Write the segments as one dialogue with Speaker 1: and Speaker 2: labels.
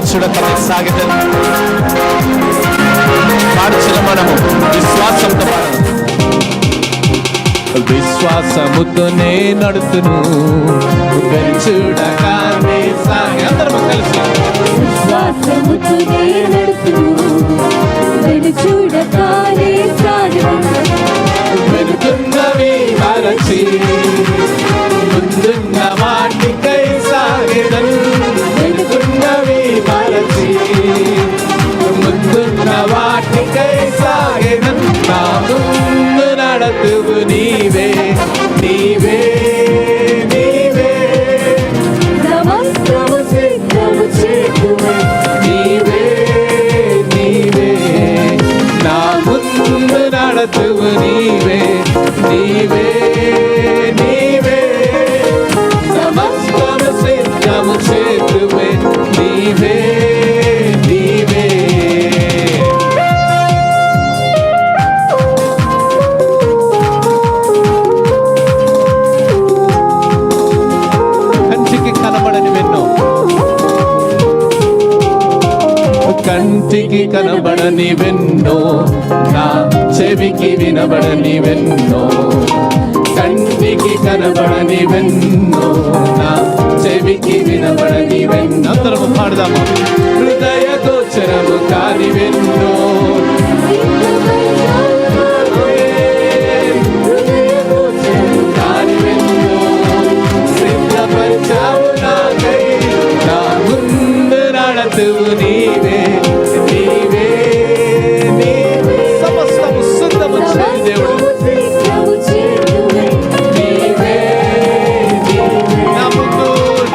Speaker 1: చూడకనే సాగిదను పాడుచిన మనము విశ్వాసంతో విశ్వాసముతోనే నడుతును చూడగానే సాగి అందరూ కలిసి
Speaker 2: విశ్వాసముతోనే నడుతును చూడగానే సాగిదను
Speaker 1: వెనుకున్నవి మరచి ముందున్న వాటికై సాగిదను వెనుకున్నవి మరచి ముందున్న వాటికై సాగిదను నా ముందు నడతువు నీవే నీవే నీవే
Speaker 2: సమస్తము సిద్ధము చేతువే
Speaker 1: నీవే నీవే నా ముందు నడతువు నీవే నీవే నీవే సమస్తము సిద్ధము చేతువే నీవే నీవే కంటికి కనబడనివెన్నో కంటికి కనబడనివెన్నో నా చెవికి వినబడనివెన్నో కంటికి కనబడనివెన్నో నా చెవికి వినబడనివెన్నో అందరము పాడదాము హృదయ గోచరము కానివెన్నో కానివెన్నో సిద్ధపరిచావు నాకై నా ముందు నడతువు నీవే నీవే నీవే సమస్తము సిద్ధము చేయి దేవుడు నీవే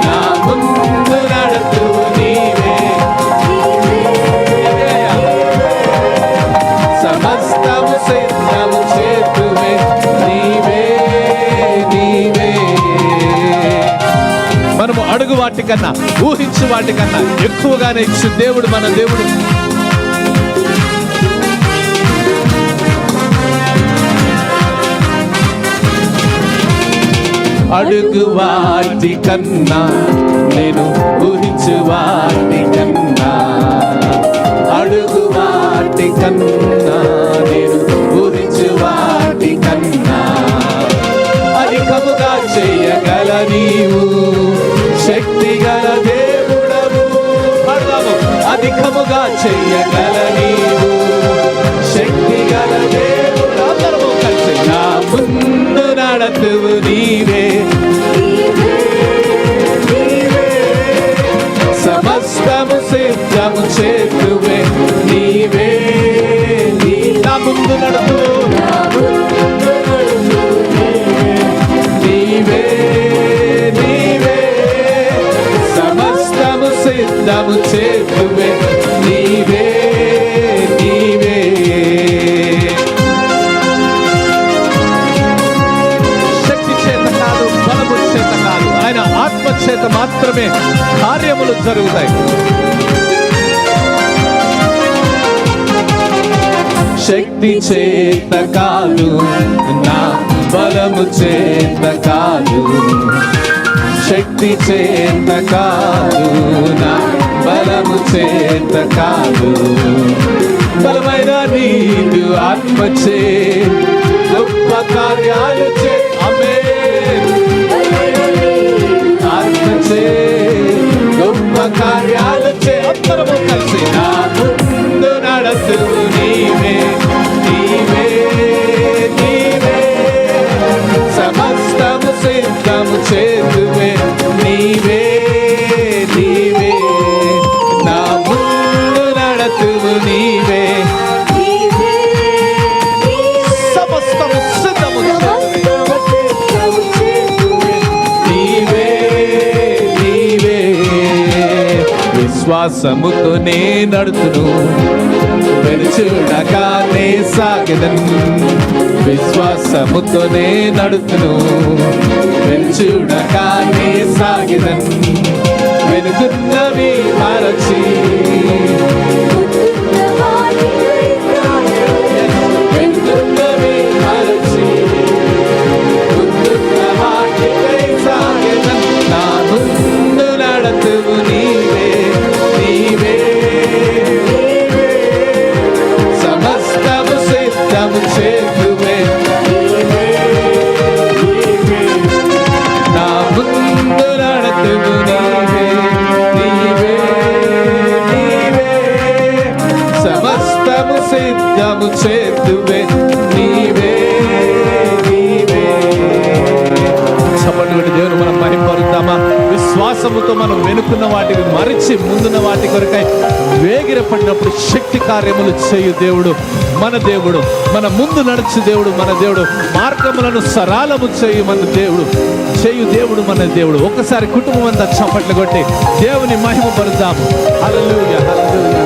Speaker 1: నా ముందు నడతువు నీవే సమస్తము సిద్ధము చేతువే నీవే నీవే మనము అడుగు వాటికన్నా ఊహించు వాటికన్నా ఎక్కువగానే ఇచ్చు దేవుడు మన దేవుడు. అడుగు వాటి కన్నా నేను ఊహించు వాటి కన్నా అడుగు వాటి కన్నా నేను ఊహించు వాటి కన్నా అధికముగా చేయగల నీవు శక్తి గల దేవుడవు అధికముగా చేయగల నీవు శక్తి గల దేవుడు అందరము కలిసి నా ముందు నడతువు నీవే సమస్తము సిద్ధము చేతువే నీవే నా ముందు నడుతువు నీవే నీవే సమస్తము సిద్ధము చేతువే నీవే నీవే శక్తి చేత కాదు బలము చేత కాదు ఆయన ఆత్మ చేత మాత్రమే కార్యములు జరుగుతాయి. శక్తి చేత కాదు నా బలము చేత కాదు శక్తి చేత కాదు నా బలము చేత కాదు బలమైన నీదు ఆత్మచే గొప్ప కార్యాలు చే ఆమేన్ ఆత్మచే గొప్ప కార్యాలు చే అందరము కలిసి నా ముందు నడతువు నీవే నీవే నీవే సమస్తము సిద్ధము చేతువే నీవే నీవే నా ముందు నడతువు నీవే సమస్తము సిద్ధము చేతువే నీవే నీవే విశ్వాసముతోనే నడుతును చూడగానే సాగెదను విశ్వాసముతోనే నడుతును చూడగానే సాగెదను వెనుకున్నవి మరచి వెనుకున్నవి మరచి ముందున్న వాటికై సాగెదను నా ముందు నడతువు నీవే నీవే సమస్తము సిద్ధము చేతువే నీవే నీవే. చప్పట్లు కొట్టి దేవుని మనం మహిమపరుద్దామా? విశ్వాసముతో మనం వెనుకున్న వాటిని మరిచి ముందున్న వాటి కొరకై వేగిరపడినప్పుడు శక్తి కార్యములు చేయు దేవుడు మన దేవుడు, మన ముందు నడుచు దేవుడు మన దేవుడు, మార్గములను సరళము చేయు దేవుడు మన దేవుడు. ఒక్కసారి కుటుంబం అంతా చప్పట్లు కొట్టి దేవుని మహిమ పరుద్దాము. హల్లెలూయా, హల్లెలూయా.